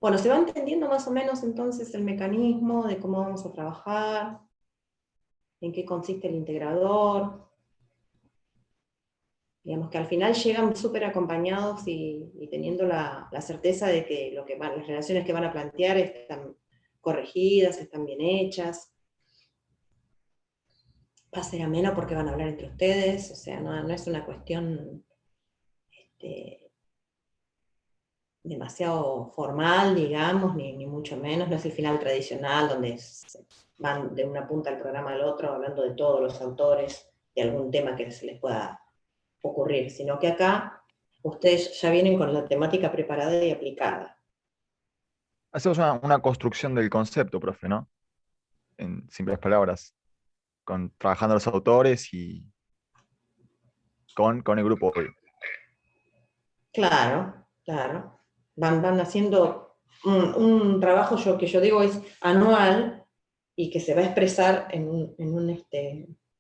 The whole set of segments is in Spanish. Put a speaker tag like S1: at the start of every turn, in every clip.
S1: Bueno, se va entendiendo más o menos entonces el mecanismo de cómo vamos a trabajar, en qué consiste el integrador. Digamos que al final llegan súper acompañados y teniendo la certeza de que, las relaciones que van a plantear están corregidas, están bien hechas. Va a ser ameno porque van a hablar entre ustedes, o sea, no es una cuestión demasiado formal, digamos, ni mucho menos. No es el final tradicional donde van de una punta del programa al otro hablando de todos los autores, de algún tema que se les pueda ocurrir, sino que acá ustedes ya vienen con la temática preparada y aplicada.
S2: Hacemos una construcción del concepto, profe, ¿no? En simples palabras, trabajando los autores y con el grupo, obvio.
S1: Claro, claro. Van haciendo un trabajo que yo digo es anual y que se va a expresar en un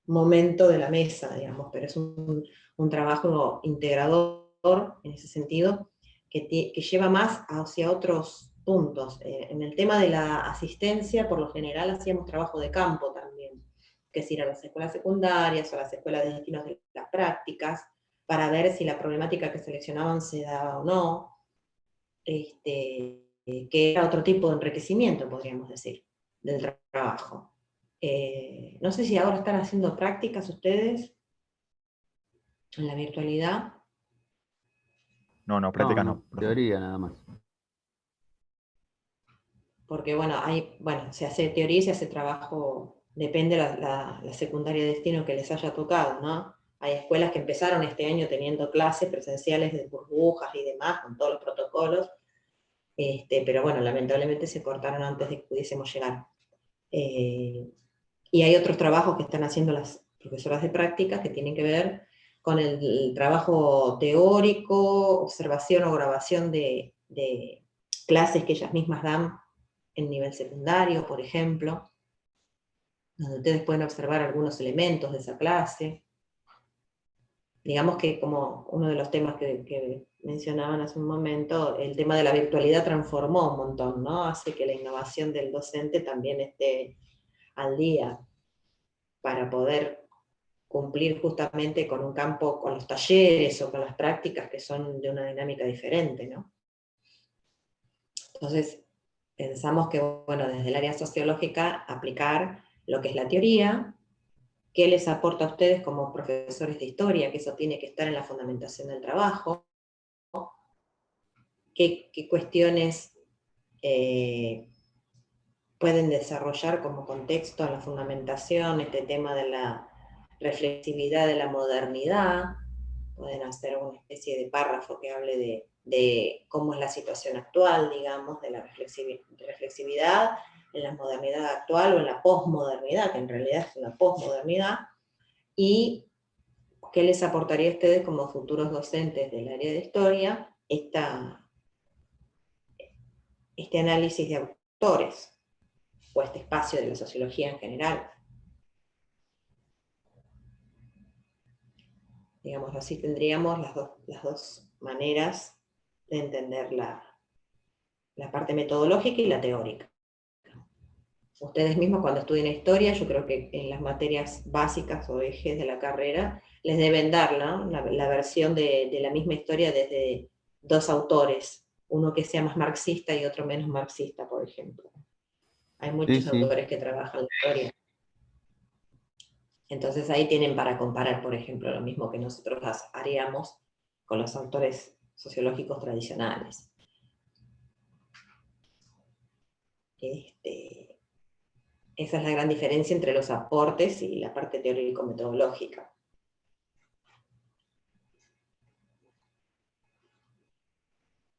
S1: momento de la mesa, digamos, pero es un trabajo integrador en ese sentido, que lleva más hacia otros puntos. En el tema de la asistencia, por lo general hacíamos trabajo de campo también, que es ir a las escuelas secundarias o a las escuelas de destinos de las prácticas, para ver si la problemática que seleccionaban se daba o no, que era otro tipo de enriquecimiento, podríamos decir, del trabajo. No sé si ahora están haciendo prácticas ustedes en la virtualidad.
S2: No,
S3: No,
S2: prácticas no,
S3: no,
S2: profe.
S3: teoría nada más.
S1: Porque bueno, se hace teoría y se hace trabajo, depende la secundaria de destino que les haya tocado, ¿no? Hay escuelas que empezaron este año teniendo clases presenciales de burbujas y demás, con todos los protocolos, pero bueno, lamentablemente se cortaron antes de que pudiésemos llegar. Y hay otros trabajos que están haciendo las profesoras de prácticas que tienen que ver con el trabajo teórico, observación o grabación de clases que ellas mismas dan en nivel secundario, por ejemplo, donde ustedes pueden observar algunos elementos de esa clase. Digamos que como uno de los temas que mencionaban hace un momento, el tema de la virtualidad transformó un montón, ¿no? Hace que la innovación del docente también esté al día para poder cumplir justamente con un campo, con los talleres o con las prácticas que son de una dinámica diferente, ¿no? Entonces, pensamos que, bueno, desde el área sociológica, aplicar lo que es la teoría, qué les aporta a ustedes como profesores de historia, que eso tiene que estar en la fundamentación del trabajo, qué cuestiones pueden desarrollar como contexto en la fundamentación, este tema de la reflexividad de la modernidad, pueden hacer una especie de párrafo que hable de cómo es la situación actual, digamos, de la reflexividad en la modernidad actual o en la posmodernidad, que en realidad es una posmodernidad, y qué les aportaría a ustedes como futuros docentes del área de historia este análisis de autores o este espacio de la sociología en general. Digamos, así tendríamos las dos maneras de entender la parte metodológica y la teórica. Ustedes mismos cuando estudien historia, yo creo que en las materias básicas o ejes de la carrera, les deben dar, ¿no? la versión de la misma historia desde dos autores, uno que sea más marxista y otro menos marxista, por ejemplo. Hay
S3: Sí,
S1: muchos
S3: sí.
S1: autores que trabajan la historia. Entonces ahí tienen para comparar, por ejemplo, lo mismo que nosotros haríamos con los autores sociológicos tradicionales. Esa es la gran diferencia entre los aportes y la parte teórico-metodológica.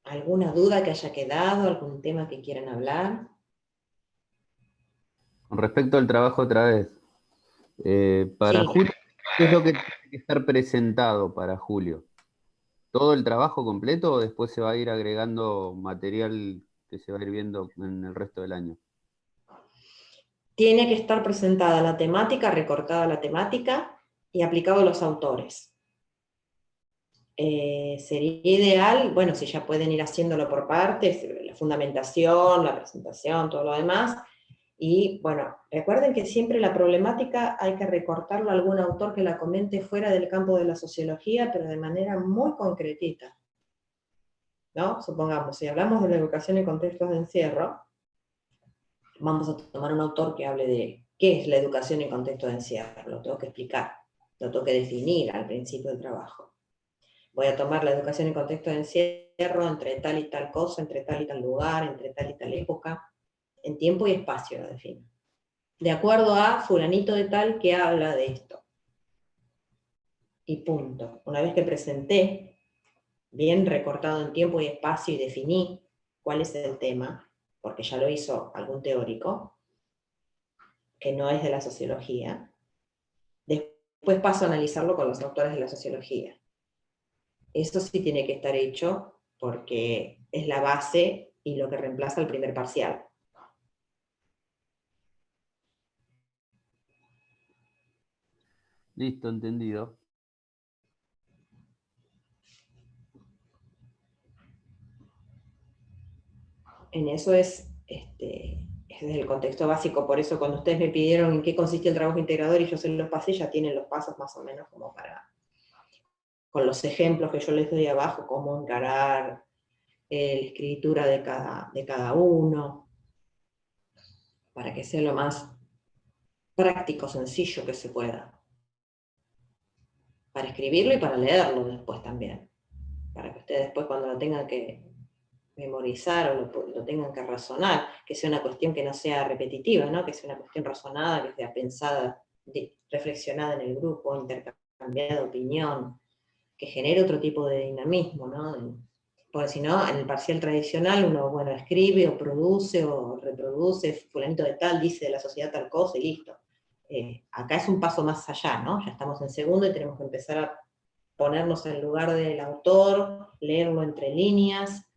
S1: ¿Alguna duda que haya quedado? ¿Algún tema que quieran hablar?
S3: Con respecto al trabajo otra vez, para
S1: Sí.
S3: julio, ¿qué es lo que tiene que estar presentado para julio? ¿Todo el trabajo completo o después se va a ir agregando material que se va a ir viendo en el resto del año?
S1: Tiene que estar presentada la temática, recortada la temática y aplicado a los autores. Sería ideal, bueno, si ya pueden ir haciéndolo por partes, la fundamentación, la presentación, todo lo demás. Y bueno, recuerden que siempre la problemática hay que recortarlo a algún autor que la comente fuera del campo de la sociología, pero de manera muy concretita, ¿no? Supongamos, si hablamos de la educación en contextos de encierro, vamos a tomar un autor que hable de qué es la educación en contexto de encierro, lo tengo que explicar, lo tengo que definir al principio del trabajo. Voy a tomar la educación en contexto de encierro entre tal y tal cosa, entre tal y tal lugar, entre tal y tal época, en tiempo y espacio lo defino. De acuerdo a fulanito de tal que habla de esto. Y punto. Una vez que presenté, bien recortado en tiempo y espacio y definí cuál es el tema, porque ya lo hizo algún teórico, que no es de la sociología, después paso a analizarlo con los autores de la sociología. Eso sí tiene que estar hecho porque es la base y lo que reemplaza el primer parcial.
S3: Listo, entendido.
S1: En eso es desde el contexto básico, por eso cuando ustedes me pidieron en qué consiste el trabajo integrador y yo se los pasé, ya tienen los pasos más o menos como para, con los ejemplos que yo les doy abajo, cómo encarar la escritura de cada uno, para que sea lo más práctico, sencillo que se pueda. Para escribirlo y para leerlo después también. Para que ustedes después cuando lo tengan que memorizar o lo tengan que razonar, que sea una cuestión que no sea repetitiva, ¿no? Que sea una cuestión razonada, que sea pensada, reflexionada en el grupo, intercambiada opinión, que genere otro tipo de dinamismo, ¿no? Porque si no, en el parcial tradicional uno, bueno, escribe o produce o reproduce, fulanito de tal dice de la sociedad tal cosa y listo. Acá es un paso más allá, ¿no? Ya estamos en segundo y tenemos que empezar a ponernos en el lugar del autor, leerlo entre líneas.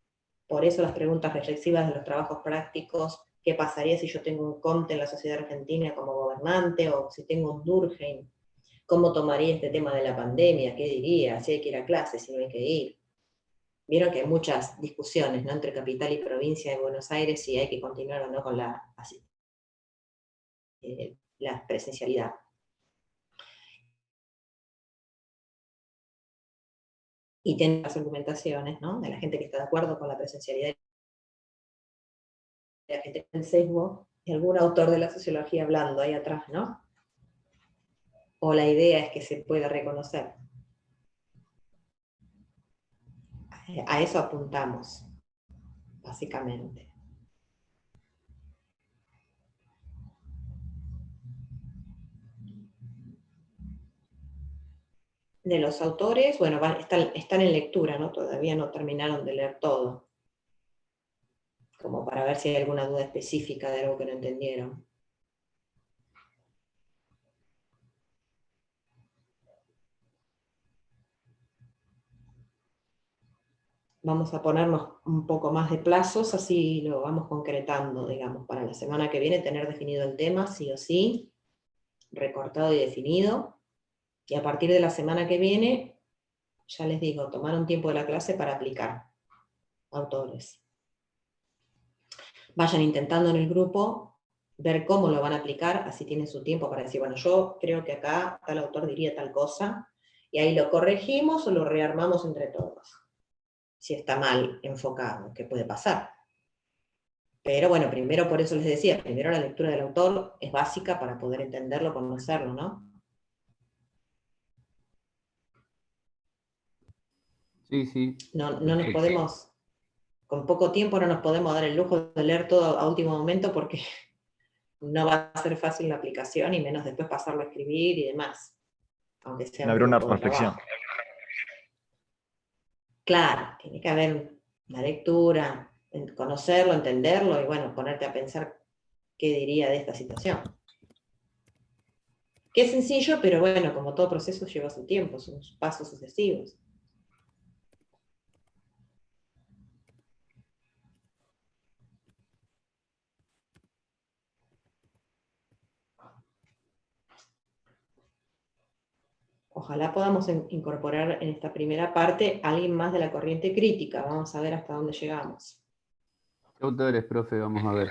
S1: Por eso las preguntas reflexivas de los trabajos prácticos: ¿qué pasaría si yo tengo un Comte en la sociedad argentina como gobernante? O si tengo un Durkheim, ¿cómo tomaría este tema de la pandemia? ¿Qué diría? Si hay que ir a clases, si no hay que ir. Vieron que hay muchas discusiones, ¿no?, entre capital y provincia de Buenos Aires, si hay que continuar o no con la presencialidad. Y tienen las argumentaciones, ¿no?, de la gente que está de acuerdo con la presencialidad, de la gente en sesgo, y algún autor de la sociología hablando ahí atrás, ¿no? O la idea es que se pueda reconocer. A eso apuntamos, básicamente. De los autores, bueno, están en lectura, ¿no? Todavía no terminaron de leer todo, como para ver si hay alguna duda específica de algo que no entendieron. Vamos a ponernos un poco más de plazos, así lo vamos concretando, digamos, para la semana que viene tener definido el tema, sí o sí, recortado y definido, y a partir de la semana que viene, ya les digo, tomar un tiempo de la clase para aplicar autores. Vayan intentando en el grupo ver cómo lo van a aplicar, así tienen su tiempo para decir, bueno, yo creo que acá tal autor diría tal cosa, y ahí lo corregimos o lo rearmamos entre todos, si está mal enfocado, que puede pasar. Pero bueno, primero, por eso les decía, primero la lectura del autor es básica para poder entenderlo, conocerlo, ¿no?
S3: Sí, sí,
S1: No nos
S3: perfecto.
S1: podemos, con poco tiempo no nos podemos dar el lujo de leer todo a último momento porque no va a ser fácil la aplicación y menos después pasarlo a escribir y demás, aunque sea
S2: Sin
S1: un
S2: haber una
S1: producto de
S2: reflexión.
S1: trabajo. Claro, tiene que haber una lectura, conocerlo, entenderlo y bueno, ponerte a pensar qué diría de esta situación. Que es sencillo, pero bueno, como todo proceso lleva su tiempo, son pasos sucesivos. Ojalá podamos incorporar en esta primera parte a alguien más de la corriente crítica. Vamos a ver hasta dónde llegamos.
S3: ¿Qué autores, profe, vamos a ver?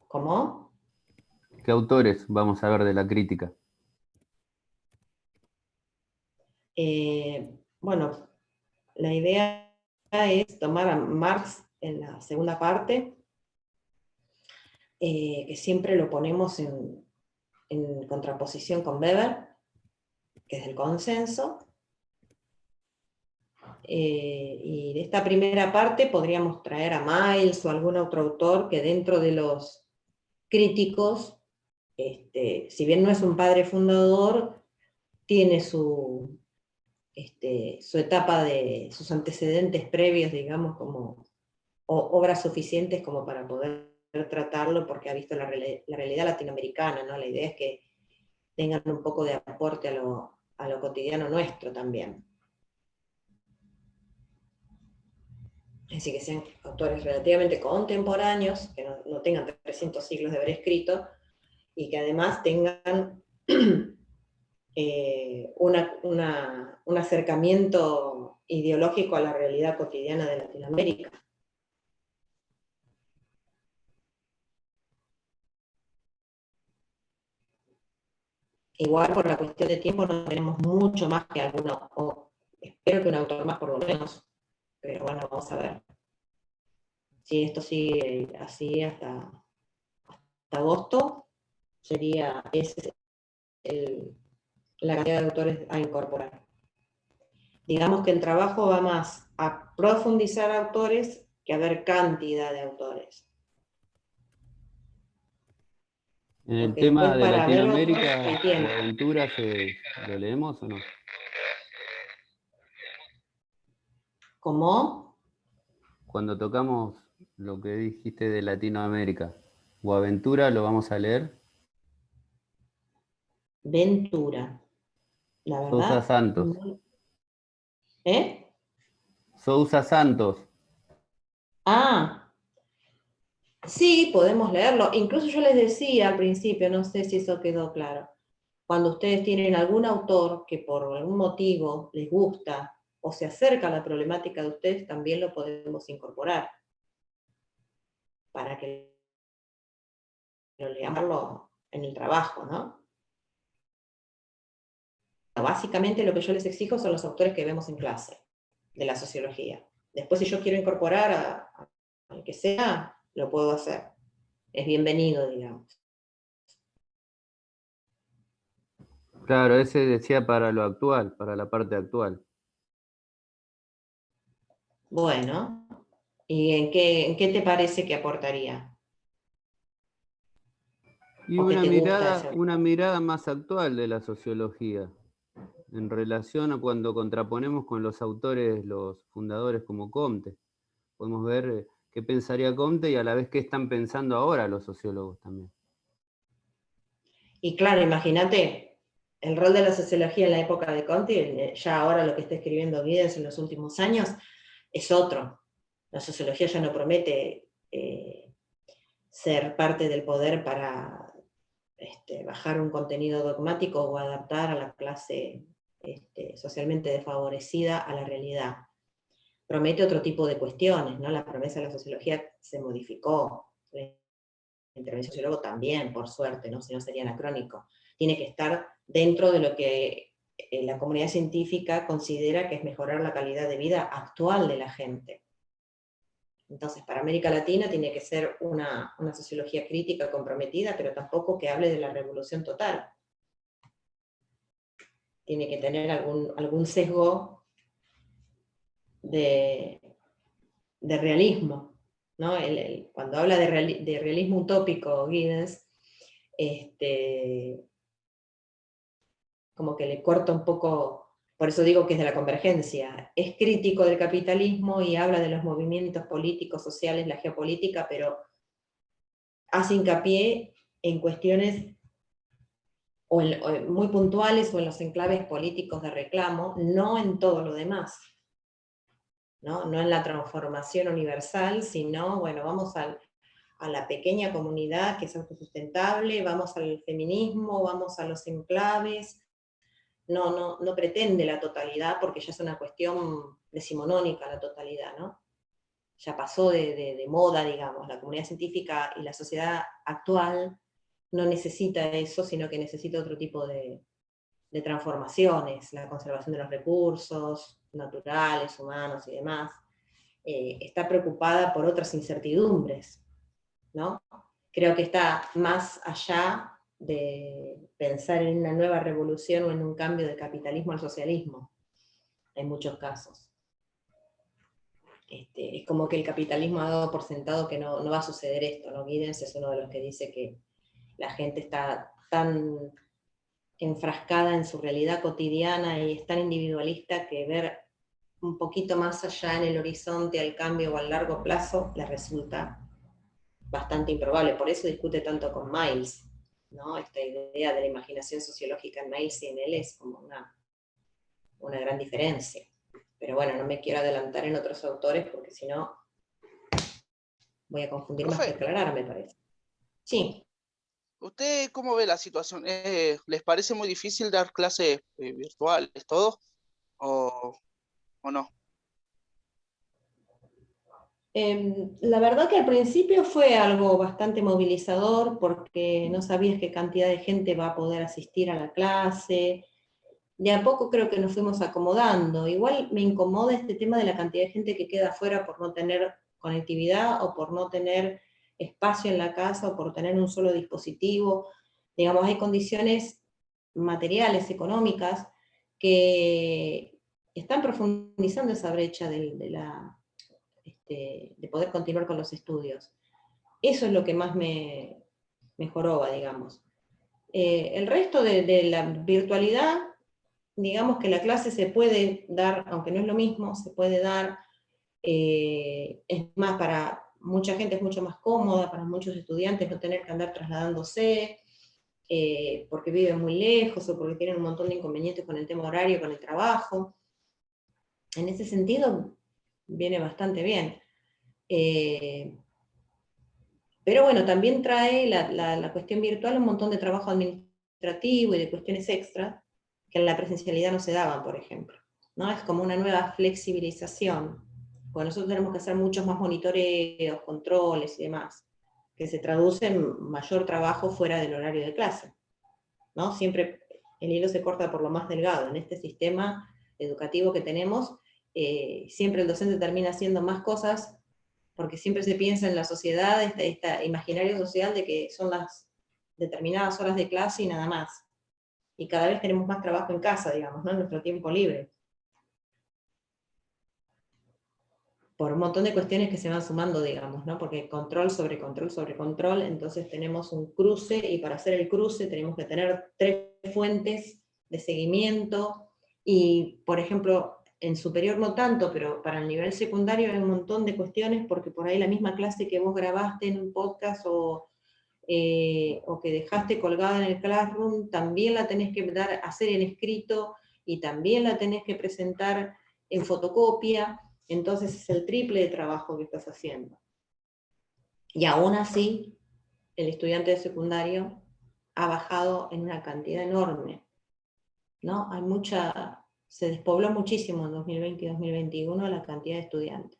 S1: ¿Cómo?
S3: ¿Qué autores vamos a ver de la crítica?
S1: Bueno, la idea es tomar a Marx en la segunda parte, que siempre lo ponemos en contraposición con Weber, que es el consenso. Y de esta primera parte podríamos traer a Miles o algún otro autor que dentro de los críticos, si bien no es un padre fundador, tiene su etapa de sus antecedentes previos, digamos, como obras suficientes como para poder tratarlo, porque ha visto la realidad latinoamericana, ¿no? La idea es que tengan un poco de aporte a lo cotidiano nuestro también. Es decir, que sean autores relativamente contemporáneos, que no tengan 300 siglos de haber escrito, y que además tengan un acercamiento ideológico a la realidad cotidiana de Latinoamérica. Igual por la cuestión de tiempo no tenemos mucho más que alguno, o espero que un autor más por lo menos, pero bueno, vamos a ver. Si esto sigue así hasta agosto, sería ese la cantidad de autores a incorporar. Digamos que el trabajo va más a profundizar autores que a ver cantidad de autores.
S3: En el
S1: Porque
S3: tema
S1: después
S3: de
S1: para ver
S3: Latinoamérica,
S1: otros, hay tiempo.
S3: Boaventura, ¿lo leemos o no?
S1: ¿Cómo?
S3: Cuando tocamos lo que dijiste de Latinoamérica, Boaventura, ¿lo vamos a leer?
S1: Ventura. La
S3: Sousa
S1: verdad,
S3: Santos.
S1: no. ¿Eh?
S3: Sousa Santos.
S1: Ah, sí, podemos leerlo. Incluso yo les decía al principio, no sé si eso quedó claro, cuando ustedes tienen algún autor que por algún motivo les gusta o se acerca a la problemática de ustedes, también lo podemos incorporar para que lo leamos en el trabajo, ¿no? Básicamente lo que yo les exijo son los autores que vemos en clase de la sociología. Después si yo quiero incorporar al que sea, lo puedo hacer. Es bienvenido, digamos.
S3: Claro, ese decía para lo actual, para la parte actual.
S1: Bueno, ¿y en qué te parece que aportaría?
S3: Y
S1: ¿O qué te gusta ese
S3: una
S1: autor?
S3: mirada más actual de la sociología, en relación a cuando contraponemos con los autores, los fundadores como Comte. Podemos ver qué pensaría Comte y a la vez qué están pensando ahora los sociólogos también.
S1: Y claro, imagínate, el rol de la sociología en la época de Conti, ya ahora lo que está escribiendo Giddens en los últimos años, es otro. La sociología ya no promete ser parte del poder para bajar un contenido dogmático o adaptar a la clase socialmente desfavorecida a la realidad. Promete otro tipo de cuestiones, ¿no? La promesa de la sociología se modificó, la intervención sociólogo también, por suerte, ¿no? Si no sería anacrónico. Tiene que estar dentro de lo que la comunidad científica considera que es mejorar la calidad de vida actual de la gente. Entonces, para América Latina tiene que ser una sociología crítica comprometida, pero tampoco que hable de la revolución total. Tiene que tener algún sesgo de realismo, ¿no? Cuando habla de realismo utópico, Giddens, como que le corta un poco, por eso digo que es de la convergencia. Es crítico del capitalismo y habla de los movimientos políticos, sociales, la geopolítica, pero hace hincapié en cuestiones o muy puntuales o en los enclaves políticos de reclamo, no en todo lo demás. ¿No? No en la transformación universal, sino, bueno, vamos a la pequeña comunidad que es autosustentable, vamos al feminismo, vamos a los enclaves, no pretende la totalidad porque ya es una cuestión decimonónica la totalidad, ¿no? Ya pasó de moda, digamos, la comunidad científica y la sociedad actual no necesita eso, sino que necesita otro tipo de transformaciones, la conservación de los recursos naturales, humanos y demás. Está preocupada por otras incertidumbres, ¿no? Creo que está más allá de pensar en una nueva revolución o en un cambio del capitalismo al socialismo, en muchos casos. Es como que el capitalismo ha dado por sentado que no va a suceder esto, ¿no? Giddens es uno de los que dice que la gente está tan enfrascada en su realidad cotidiana y es tan individualista que ver un poquito más allá en el horizonte al cambio o al largo plazo le resulta bastante improbable. Por eso discute tanto con Miles, ¿no? Esta idea de la imaginación sociológica en Miles y en él es como una gran diferencia. Pero bueno, no me quiero adelantar en otros autores porque si no voy a confundir más que aclarar, me parece. Sí.
S4: ¿Usted cómo ve la situación? ¿Les parece muy difícil dar clases virtuales, todo? ¿O no?
S1: La verdad que al principio fue algo bastante movilizador porque no sabías qué cantidad de gente va a poder asistir a la clase. De a poco creo que nos fuimos acomodando. Igual me incomoda este tema de la cantidad de gente que queda afuera por no tener conectividad o por no tener espacio en la casa o por tener un solo dispositivo. Digamos, hay condiciones materiales, económicas, que están profundizando esa brecha de poder continuar con los estudios. Eso es lo que más me joroba, digamos. El resto de la virtualidad, digamos que la clase se puede dar, aunque no es lo mismo, se puede dar, es más, para mucha gente es mucho más cómoda, para muchos estudiantes no tener que andar trasladándose, porque viven muy lejos o porque tienen un montón de inconvenientes con el tema horario, con el trabajo. En ese sentido, viene bastante bien. Pero bueno, también trae la cuestión virtual un montón de trabajo administrativo y de cuestiones extras que en la presencialidad no se daban, por ejemplo, ¿no? Es como una nueva flexibilización, porque nosotros tenemos que hacer muchos más monitoreos, controles y demás, que se traduce en mayor trabajo fuera del horario de clase, ¿no? Siempre el hilo se corta por lo más delgado. En este sistema educativo que tenemos, siempre el docente termina haciendo más cosas porque siempre se piensa en la sociedad, este imaginario social de que son las determinadas horas de clase y nada más. Y cada vez tenemos más trabajo en casa, digamos, ¿no? En nuestro tiempo libre. Por un montón de cuestiones que se van sumando, digamos, ¿no? Porque control sobre control sobre control, entonces tenemos un cruce, y para hacer el cruce tenemos que tener 3 fuentes de seguimiento, y, por ejemplo, en superior no tanto, pero para el nivel secundario hay un montón de cuestiones, porque por ahí la misma clase que vos grabaste en un podcast o que dejaste colgada en el Classroom, también la tenés que hacer en escrito, y también la tenés que presentar en fotocopia, entonces es el triple de trabajo que estás haciendo. Y aún así, el estudiante de secundario ha bajado en una cantidad enorme, ¿no? Se despobló muchísimo en 2020 y 2021 la cantidad de estudiantes.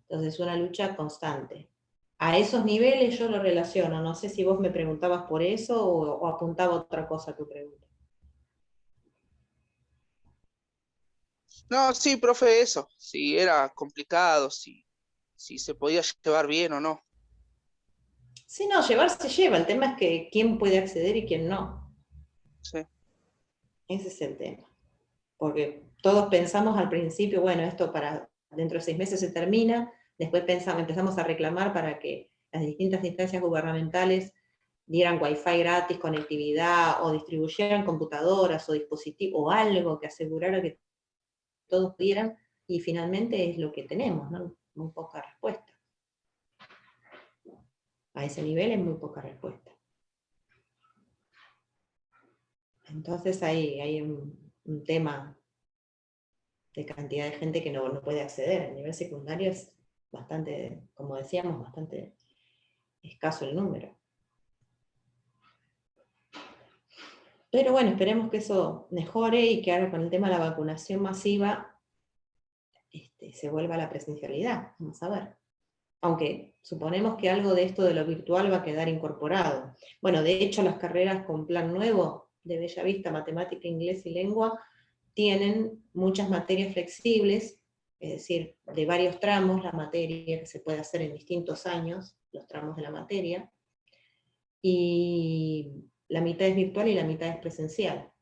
S1: Entonces es una lucha constante. A esos niveles yo lo relaciono, no sé si vos me preguntabas por eso o apuntaba otra cosa a tu pregunta.
S4: No, sí, profe, eso. Si era complicado, si se podía llevar bien o no.
S1: Sí, no, llevar se lleva, el tema es que quién puede acceder y quién no.
S4: Sí.
S1: Ese es el tema. Porque todos pensamos al principio, bueno, esto para dentro de 6 meses se termina, después empezamos a reclamar para que las distintas instancias gubernamentales dieran wifi gratis, conectividad, o distribuyeran computadoras o dispositivos, o algo que asegurara que todos pudieran, y finalmente es lo que tenemos, ¿no? Muy poca respuesta. A ese nivel es muy poca respuesta. Entonces hay un tema de cantidad de gente que no puede acceder. El nivel secundario es bastante, como decíamos, bastante escaso el número. Pero bueno, esperemos que eso mejore y que ahora con el tema de la vacunación masiva se vuelva a la presencialidad, vamos a ver. Aunque suponemos que algo de esto de lo virtual va a quedar incorporado. Bueno, de hecho las carreras con plan nuevo de Bellavista, Matemática, Inglés y Lengua, tienen muchas materias flexibles, es decir, de varios tramos la materia que se puede hacer en distintos años, los tramos de la materia, y la mitad es virtual y la mitad es presencial,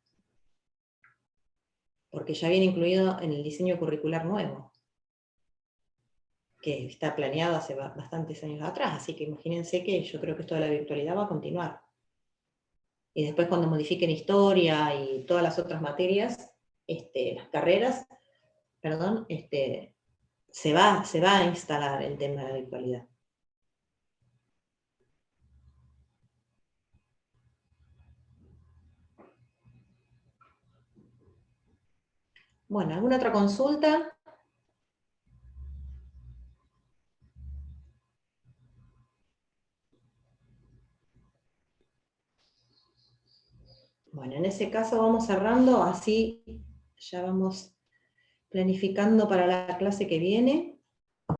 S1: porque ya viene incluido en el diseño curricular nuevo, que está planeado hace bastantes años atrás, así que imagínense que yo creo que esto de la virtualidad va a continuar. Y después cuando modifiquen historia y todas las otras materias, las carreras, perdón, se va a instalar el tema de la virtualidad. Bueno, ¿alguna otra consulta? Bueno, en ese caso vamos cerrando, así ya vamos planificando para la clase que viene.